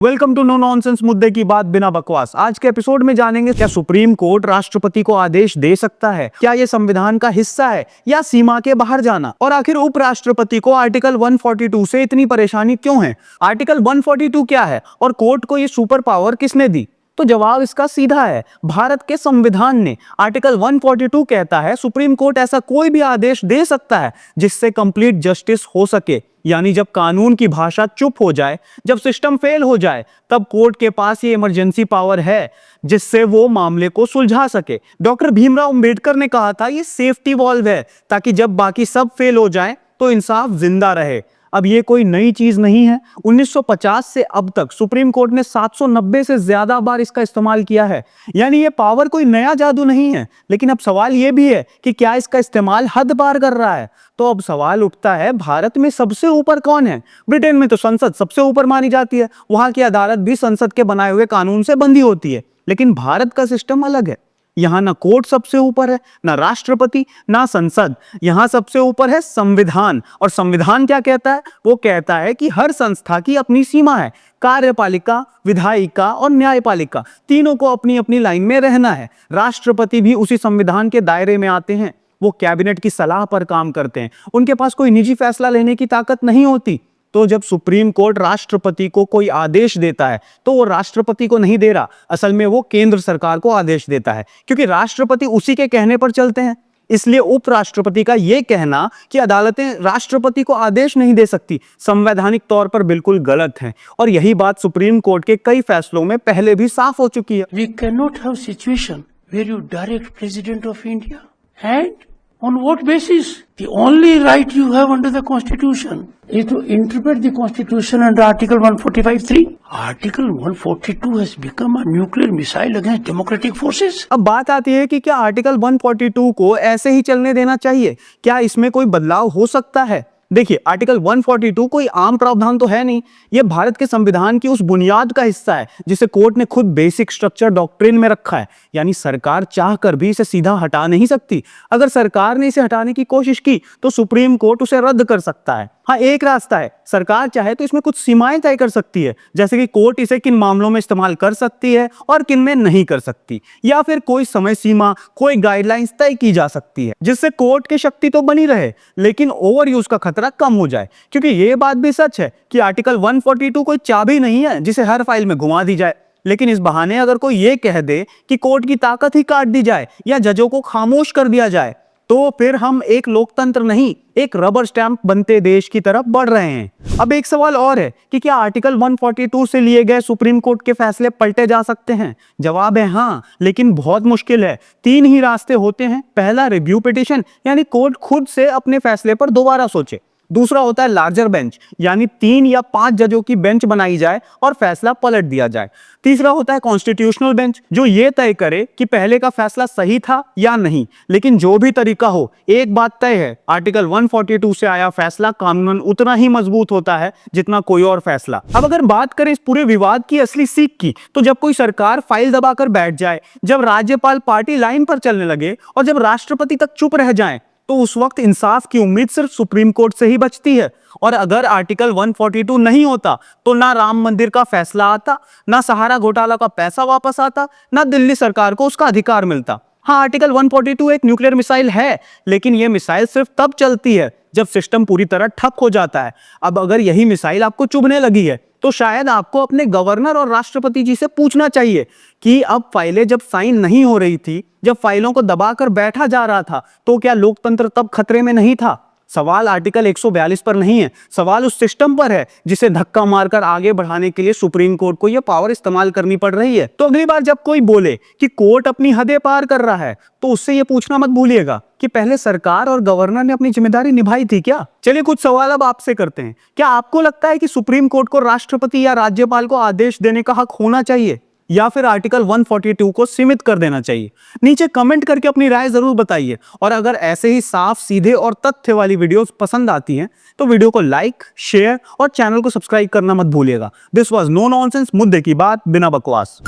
Welcome to know nonsense, मुद्दे की बात बिना बकवास। आज के एपिसोड में जानेंगे क्या सुप्रीम कोर्ट राष्ट्रपति को आदेश दे सकता है, क्या यह संविधान का हिस्सा है या सीमा के बाहर जाना, और आखिर उपराष्ट्रपति को आर्टिकल 142 से इतनी परेशानी क्यों है। आर्टिकल 142 क्या है और कोर्ट को यह सुपर पावर किसने दी? तो जवाब इसका सीधा है, भारत के संविधान ने। आर्टिकल 142 कहता है सुप्रीम कोर्ट ऐसा कोई भी आदेश दे सकता है जिससे कंप्लीट जस्टिस हो सके, यानी जब कानून की भाषा चुप हो जाए, जब सिस्टम फेल हो जाए, तब कोर्ट के पास ये इमरजेंसी पावर है जिससे वो मामले को सुलझा सके। डॉक्टर भीमराव अंबेडकर ने कहा था ये सेफ्टी वॉल्व है ताकि जब बाकी सब फेल हो जाए तो इंसाफ जिंदा रहे। अब ये कोई नई चीज नहीं है, 1950 से अब तक सुप्रीम कोर्ट ने 790 से ज्यादा बार इसका इस्तेमाल किया है, यानी ये पावर कोई नया जादू नहीं है। लेकिन अब सवाल ये भी है कि क्या इसका इस्तेमाल हद पार कर रहा है। तो अब सवाल उठता है, भारत में सबसे ऊपर कौन है? ब्रिटेन में तो संसद सबसे ऊपर मानी जाती है, वहां की अदालत भी संसद के बनाए हुए कानून से बंधी होती है। लेकिन भारत का सिस्टम अलग है, यहां ना कोर्ट सबसे ऊपर है, ना राष्ट्रपति, ना संसद। यहां सबसे ऊपर है संविधान। और संविधान क्या कहता है? वो कहता है कि हर संस्था की अपनी सीमा है, कार्यपालिका, विधायिका और न्यायपालिका तीनों को अपनी अपनी लाइन में रहना है। राष्ट्रपति भी उसी संविधान के दायरे में आते हैं, वो कैबिनेट की सलाह पर काम करते हैं, उनके पास कोई निजी फैसला लेने की ताकत नहीं होती। तो जब सुप्रीम कोर्ट राष्ट्रपति को कोई आदेश देता है तो वो राष्ट्रपति को नहीं दे रहा, असल में वो केंद्र सरकार को आदेश देता है, क्योंकि राष्ट्रपति उसी के कहने पर चलते हैं। इसलिए उपराष्ट्रपति का यह कहना कि अदालतें राष्ट्रपति को आदेश नहीं दे सकती, संवैधानिक तौर पर बिल्कुल गलत है। और यही बात सुप्रीम कोर्ट के कई फैसलों में पहले भी साफ हो चुकी है। We cannot have situation where you direct President of India. And on what basis? The only right you have under the Constitution is to interpret the Constitution under Article 145(3). Article 142 has become a nuclear missile against democratic forces. अब बात आती है कि क्या article 142 को ऐसे ही चलने देना चाहिए? क्या इसमें कोई बदलाव हो सकता है? देखिए, आर्टिकल 142 कोई आम प्रावधान तो है नहीं, यह भारत के संविधान की उस बुनियाद का हिस्सा है जिसे कोर्ट ने खुद बेसिक स्ट्रक्चर डॉक्ट्रिन में रखा है। यानी सरकार चाहकर भी इसे सीधा हटा नहीं सकती। अगर सरकार ने इसे हटाने की कोशिश की तो सुप्रीम कोर्ट उसे रद्द कर सकता है। हाँ, एक रास्ता है, सरकार चाहे तो इसमें कुछ सीमाएं तय कर सकती है, जैसे कि कोर्ट इसे किन मामलों में इस्तेमाल कर सकती है और किन में नहीं कर सकती, या फिर कोई समय सीमा, कोई गाइडलाइंस तय की जा सकती है जिससे कोर्ट की शक्ति तो बनी रहे लेकिन ओवर यूज का खतरा कम हो जाए। क्योंकि ये बात भी सच है कि आर्टिकल 142 कोई चाबी नहीं है जिसे हर फाइल में घुमा दी जाए। लेकिन इस बहाने अगर कोई ये कह दे कि कोर्ट की ताकत ही काट दी जाए या जजों को खामोश कर दिया जाए, तो फिर हम एक लोकतंत्र नहीं, एक रबर स्टैंप बनते देश की तरफ बढ़ रहे हैं। अब एक सवाल और है कि क्या आर्टिकल 142 से लिए गए सुप्रीम कोर्ट के फैसले पलटे जा सकते हैं? जवाब है हाँ, लेकिन बहुत मुश्किल है। 3 ही रास्ते होते हैं। पहला, रिव्यू पिटीशन, यानी कोर्ट खुद से अपने फैसले पर दोबारा सोचे। दूसरा होता है लार्जर बेंच, यानी 3 या 5 जजों की बेंच बनाई जाए और फैसला पलट दिया जाए। तीसरा होता है कॉन्स्टिट्यूशनल बेंच, जो ये तय करे कि पहले का फैसला सही था या नहीं। लेकिन जो भी तरीका हो, एक बात तय है, आर्टिकल 142 से आया फैसला कानूनन उतना ही मजबूत होता है जितना कोई और फैसला। अब अगर बात करें इस पूरे विवाद की असली सीख की, तो जब कोई सरकार फाइल दबाकर बैठ जाए, जब राज्यपाल पार्टी लाइन पर चलने लगे और जब राष्ट्रपति तक चुप रह जाए, तो उस वक्त इंसाफ की उम्मीद सिर्फ सुप्रीम कोर्ट से ही बचती है। और अगर आर्टिकल 142 नहीं होता तो ना राम मंदिर का फैसला आता, ना सहारा घोटाला का पैसा वापस आता, ना दिल्ली सरकार को उसका अधिकार मिलता। हाँ, आर्टिकल 142 एक न्यूक्लियर मिसाइल है, लेकिन यह मिसाइल सिर्फ तब चलती है जब सिस्टम पूरी तरह ठप हो जाता है। अब अगर यही मिसाइल आपको चुभने लगी है तो शायद आपको अपने गवर्नर और राष्ट्रपति जी से पूछना चाहिए कि अब फाइलें जब साइन नहीं हो रही थी, जब फाइलों को दबाकर बैठा जा रहा था, तो क्या लोकतंत्र तब खतरे में नहीं था? सवाल आर्टिकल 142 पर नहीं है, सवाल उस सिस्टम पर है जिसे धक्का मारकर आगे बढ़ाने के लिए सुप्रीम कोर्ट को यह पावर इस्तेमाल करनी पड़ रही है। तो अगली बार जब कोई बोले कि कोर्ट अपनी हदें पार कर रहा है, तो उससे यह पूछना मत भूलिएगा कि पहले सरकार और गवर्नर ने अपनी जिम्मेदारी निभाई थी क्या? चलिए कुछ सवाल अब आपसे करते हैं। क्या आपको लगता है कि सुप्रीम कोर्ट को राष्ट्रपति या राज्यपाल को आदेश देने का हक होना चाहिए, या फिर आर्टिकल 142 को सीमित कर देना चाहिए? नीचे कमेंट करके अपनी राय जरूर बताइए। और अगर ऐसे ही साफ, सीधे और तथ्य वाली वीडियोस पसंद आती हैं तो वीडियो को लाइक, शेयर और चैनल को सब्सक्राइब करना मत भूलिएगा। दिस वाज नो नॉनसेंस, मुद्दे की बात बिना बकवास।